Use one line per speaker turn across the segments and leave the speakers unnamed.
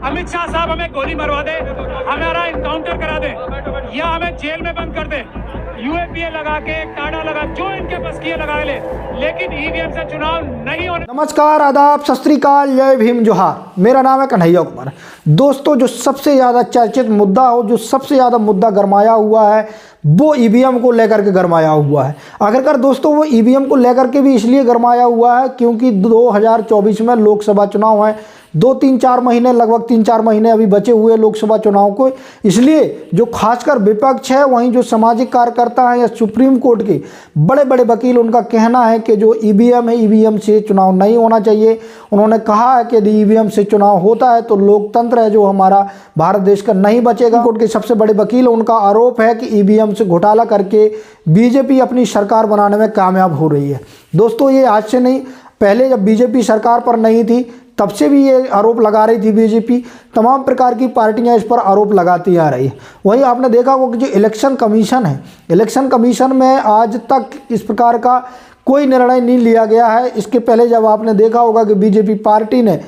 अमित शाह साहब हमें गोली मरवा दे, हमारा इनकाउंटर करा दे या हमें जेल में बंद कर दे, यूएपीए लगा के टाड़ा लगा जो इनके बस की लगा ले, लेकिन ईवीएम से चुनाव नहीं होने।
नमस्कार, आदाब, सत श्री अकाल, जय भीम, जोहार। मेरा नाम है कन्हैया कुमार। दोस्तों, जो सबसे ज़्यादा चर्चित मुद्दा हो, जो सबसे ज़्यादा मुद्दा गरमाया हुआ है, वो ईवीएम को लेकर के गरमाया हुआ है। आखिरकार दोस्तों, वो ईवीएम को लेकर के भी इसलिए गरमाया हुआ है क्योंकि 2024 में लोकसभा चुनाव है। 2-3-4 महीने, लगभग 3-4 महीने अभी बचे हुए लोकसभा चुनाव को। इसलिए जो खासकर विपक्ष है, वहीं जो सामाजिक कार्यकर्ता हैं या सुप्रीम कोर्ट के बड़े बड़े वकील, उनका कहना है कि जो ईवीएम है, ईवीएम से चुनाव नहीं होना चाहिए। उन्होंने कहा है कि यदि ईवीएम से चुनाव होता है तो लोकतंत्र है जो हमारा भारत देश का नहीं बचेगा। कोर्ट के सबसे बड़े वकील, उनका आरोप है कि ईवीएम से घोटाला करके बीजेपी अपनी सरकार बनाने में कामयाब हो रही है। दोस्तों, ये आज से नहीं, पहले जब बीजेपी सरकार पर नहीं थी तब से भी ये आरोप लगा रही थी बीजेपी। तमाम प्रकार की पार्टियां इस पर आरोप लगाती आ रही है। वहीं आपने देखा होगा कि जो इलेक्शन कमीशन है, इलेक्शन कमीशन में आज तक इस प्रकार का कोई निर्णय नहीं लिया गया है। इसके पहले जब आपने देखा होगा कि बीजेपी पार्टी ने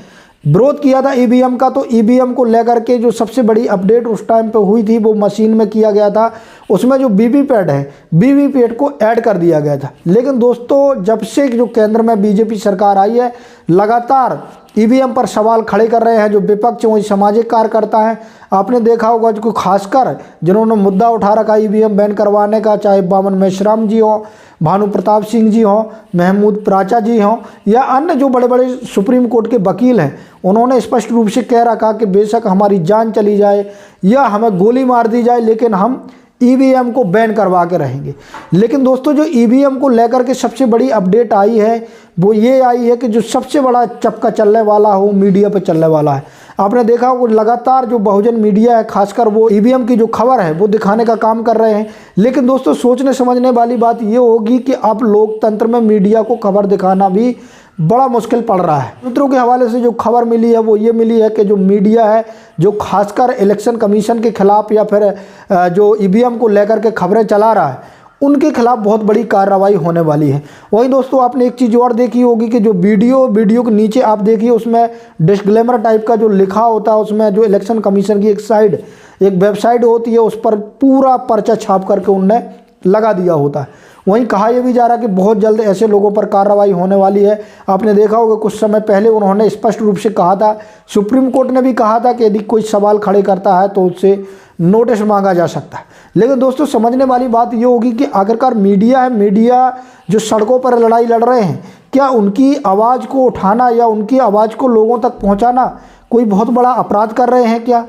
विरोध किया था ईवीएम का, तो ईवीएम को लेकर के जो सबसे बड़ी अपडेट उस टाइम पे हुई थी वो मशीन में किया गया था। उसमें जो वीवीपैट है, वीवीपैट को ऐड कर दिया गया था। लेकिन दोस्तों, जब से जो केंद्र में बीजेपी सरकार आई है, लगातार ईवीएम पर सवाल खड़े कर रहे हैं जो विपक्ष, वही सामाजिक कार्यकर्ता हैं। आपने देखा होगा जो खासकर जिन्होंने मुद्दा उठा रखा ईवीएम बैन करवाने का, चाहे बामन मेश्राम जी हो, भानु प्रताप सिंह जी हों, महमूद प्राचा जी हों, या अन्य जो बड़े बड़े सुप्रीम कोर्ट के वकील हैं, उन्होंने स्पष्ट रूप से कह रखा कि बेशक हमारी जान चली जाए या हमें गोली मार दी जाए, लेकिन हम ईवीएम को बैन करवा के रहेंगे। लेकिन दोस्तों, जो ईवीएम को लेकर के सबसे बड़ी अपडेट आई है वो ये आई है कि जो सबसे बड़ा चक्का चलने वाला हो, मीडिया पर चलने वाला है। आपने देखा वो लगातार जो बहुजन मीडिया है, खासकर वो ईवीएम की जो खबर है वो दिखाने का काम कर रहे हैं। लेकिन दोस्तों, सोचने समझने वाली बात ये होगी कि अब लोकतंत्र में मीडिया को खबर दिखाना भी बड़ा मुश्किल पड़ रहा है। सूत्रों के हवाले से जो खबर मिली है वो ये मिली है कि जो मीडिया है, जो खासकर इलेक्शन कमीशन के खिलाफ या फिर जो ईवीएम को लेकर के खबरें चला रहा है, उनके खिलाफ बहुत बड़ी कार्रवाई होने वाली है। वहीं दोस्तों, आपने एक चीज़ और देखी होगी कि जो वीडियो के नीचे आप देखिए, उसमें डिस्क्लेमर टाइप का जो लिखा होता है, उसमें जो इलेक्शन कमीशन की एक वेबसाइट होती है, उस पर पूरा पर्चा छाप करके उनने लगा दिया होता है। वहीं कहा यह भी जा रहा है कि बहुत जल्द ऐसे लोगों पर कार्रवाई होने वाली है। आपने देखा होगा कुछ समय पहले उन्होंने स्पष्ट रूप से कहा था, सुप्रीम कोर्ट ने भी कहा था कि यदि कोई सवाल खड़े करता है तो उससे नोटिस मांगा जा सकता है। लेकिन दोस्तों, समझने वाली बात ये होगी कि आखिरकार मीडिया है, मीडिया जो सड़कों पर लड़ाई लड़ रहे हैं, क्या उनकी आवाज़ को उठाना या उनकी आवाज़ को लोगों तक पहुँचाना कोई बहुत बड़ा अपराध कर रहे हैं क्या?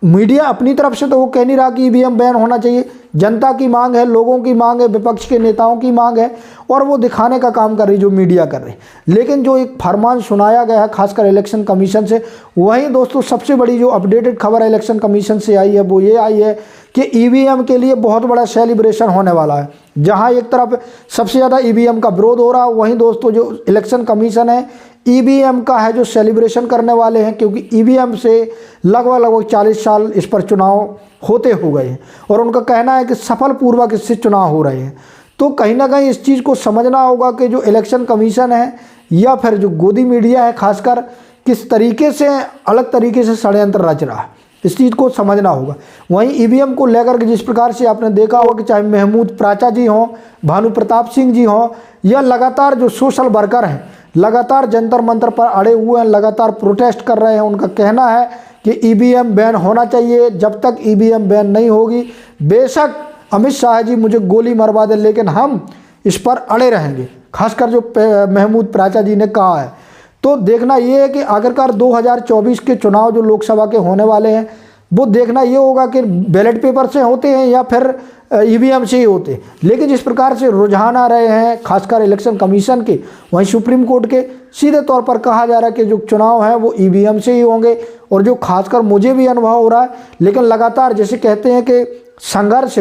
मीडिया अपनी तरफ से तो वो कह नहीं रहा कि ईवीएम बैन होना चाहिए। जनता की मांग है, लोगों की मांग है, विपक्ष के नेताओं की मांग है, और वो दिखाने का काम कर रही जो मीडिया कर रही। लेकिन जो एक फरमान सुनाया गया है खासकर इलेक्शन कमीशन से, वहीं दोस्तों सबसे बड़ी जो अपडेटेड खबर इलेक्शन कमीशन से आई है वो ये आई है कि ईवीएम के लिए बहुत बड़ा सेलिब्रेशन होने वाला है। जहां एक तरफ सबसे ज़्यादा ईवीएम का विरोध हो रहा है, वहीं दोस्तों जो इलेक्शन कमीशन है ईवीएम का है जो सेलिब्रेशन करने वाले हैं, क्योंकि ईवीएम से लगभग 40 साल इस पर चुनाव होते हो गए हैं और उनका कहना है कि सफल पूर्वक इससे चुनाव हो रहे हैं। तो कहीं ना कहीं इस चीज़ को समझना होगा कि जो इलेक्शन कमीशन है या फिर जो गोदी मीडिया है खासकर, किस तरीके से अलग तरीके से षड्यंत्र रच रहा है, इस चीज़ को समझना होगा। वहीं ईवीएम को लेकर के जिस प्रकार से आपने देखा होगा कि चाहे महमूद प्राचा जी हों, भानु प्रताप सिंह जी हों, या लगातार जो सोशल वर्कर हैं, लगातार जंतर मंतर पर अड़े हुए हैं, लगातार प्रोटेस्ट कर रहे हैं। उनका कहना है कि ईवीएम बैन होना चाहिए। जब तक ईवीएम बैन नहीं होगी, बेशक अमित शाह जी मुझे गोली मरवा दे, लेकिन हम इस पर अड़े रहेंगे, खासकर जो महमूद प्राचा जी ने कहा है। तो देखना ये है कि आखिरकार 2024 के चुनाव जो लोकसभा के होने वाले हैं, वो देखना ये होगा कि बैलेट पेपर से होते हैं या फिर ईवीएम से ही होते। लेकिन जिस प्रकार से रुझान आ रहे हैं खासकर इलेक्शन कमीशन के, वहीं सुप्रीम कोर्ट के, सीधे तौर पर कहा जा रहा है कि जो चुनाव हैं वो ईवीएम से ही होंगे। और जो खासकर मुझे भी अनुभव हो रहा है, लेकिन लगातार जैसे कहते हैं कि संघर्ष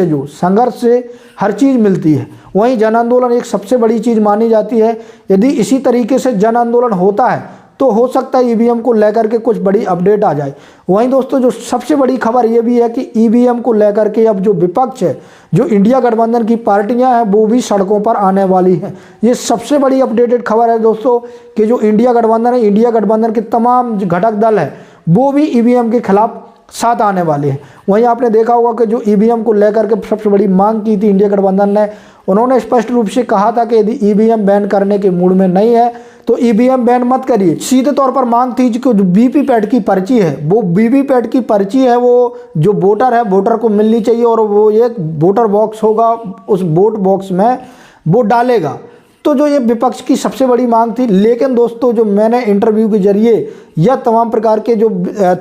से हर चीज़ मिलती है, वहीं जन आंदोलन एक सबसे बड़ी चीज़ मानी जाती है। यदि इसी तरीके से जन आंदोलन होता है तो हो सकता है ईवीएम को लेकर के कुछ बड़ी अपडेट आ जाए। वहीं दोस्तों, जो सबसे बड़ी खबर ये भी है कि ईवीएम को लेकर के अब जो विपक्ष है, जो इंडिया गठबंधन की पार्टियां हैं, वो भी सड़कों पर आने वाली हैं। ये सबसे बड़ी अपडेटेड खबर है दोस्तों कि जो इंडिया गठबंधन है, इंडिया गठबंधन के तमाम घटक दल हैं, वो भी ईवीएम के खिलाफ साथ आने वाले हैं। वहीं आपने देखा होगा कि जो ईवीएम को लेकर के सबसे बड़ी मांग की थी इंडिया गठबंधन ने, उन्होंने स्पष्ट रूप से कहा था कि यदि ईवीएम बैन करने के मूड में नहीं है तो ईवीएम बैन मत करिए। सीधे तौर पर मांग थी कि जो वीवीपैट की पर्ची है, वो वीवीपैट की पर्ची है, वो जो वोटर है वोटर को मिलनी चाहिए और वो एक वोटर बॉक्स होगा, उस वोट बॉक्स में वो डालेगा। तो जो ये विपक्ष की सबसे बड़ी मांग थी। लेकिन दोस्तों जो मैंने इंटरव्यू के जरिए या तमाम प्रकार के जो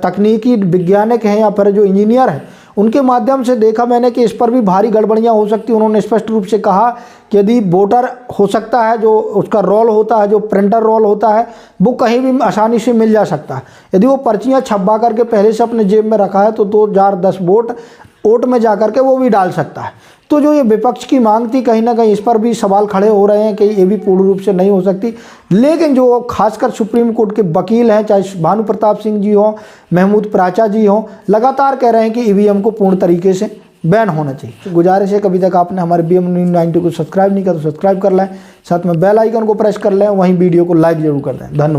तकनीकी वैज्ञानिक हैं या फिर जो इंजीनियर हैं उनके माध्यम से देखा मैंने कि इस पर भी भारी गड़बड़ियां हो सकती। उन्होंने स्पष्ट रूप से कहा कि यदि वोटर हो सकता है, जो उसका रोल होता है, जो प्रिंटर रोल होता है, वो कहीं भी आसानी से मिल जा सकता है। यदि वो पर्चियां छपवा करके पहले से अपने जेब में रखा है तो 2010 वोट में जा करके वो भी डाल सकता है। तो जो ये विपक्ष की मांग थी, कहीं ना कहीं इस पर भी सवाल खड़े हो रहे हैं कि ये भी पूर्ण रूप से नहीं हो सकती। लेकिन जो खासकर सुप्रीम कोर्ट के वकील हैं, चाहे भानु प्रताप सिंह जी हों, महमूद प्राचा जी हों, लगातार कह रहे हैं कि ईवीएम को पूर्ण तरीके से बैन होना चाहिए। गुजारिश है, कभी तक आपने हमारे BM News 90 को सब्सक्राइब नहीं किया तो सब्सक्राइब कर लें, साथ में बेल आइकन को प्रेस कर लें, वहीं वीडियो को लाइक जरूर कर दें। धन्यवाद।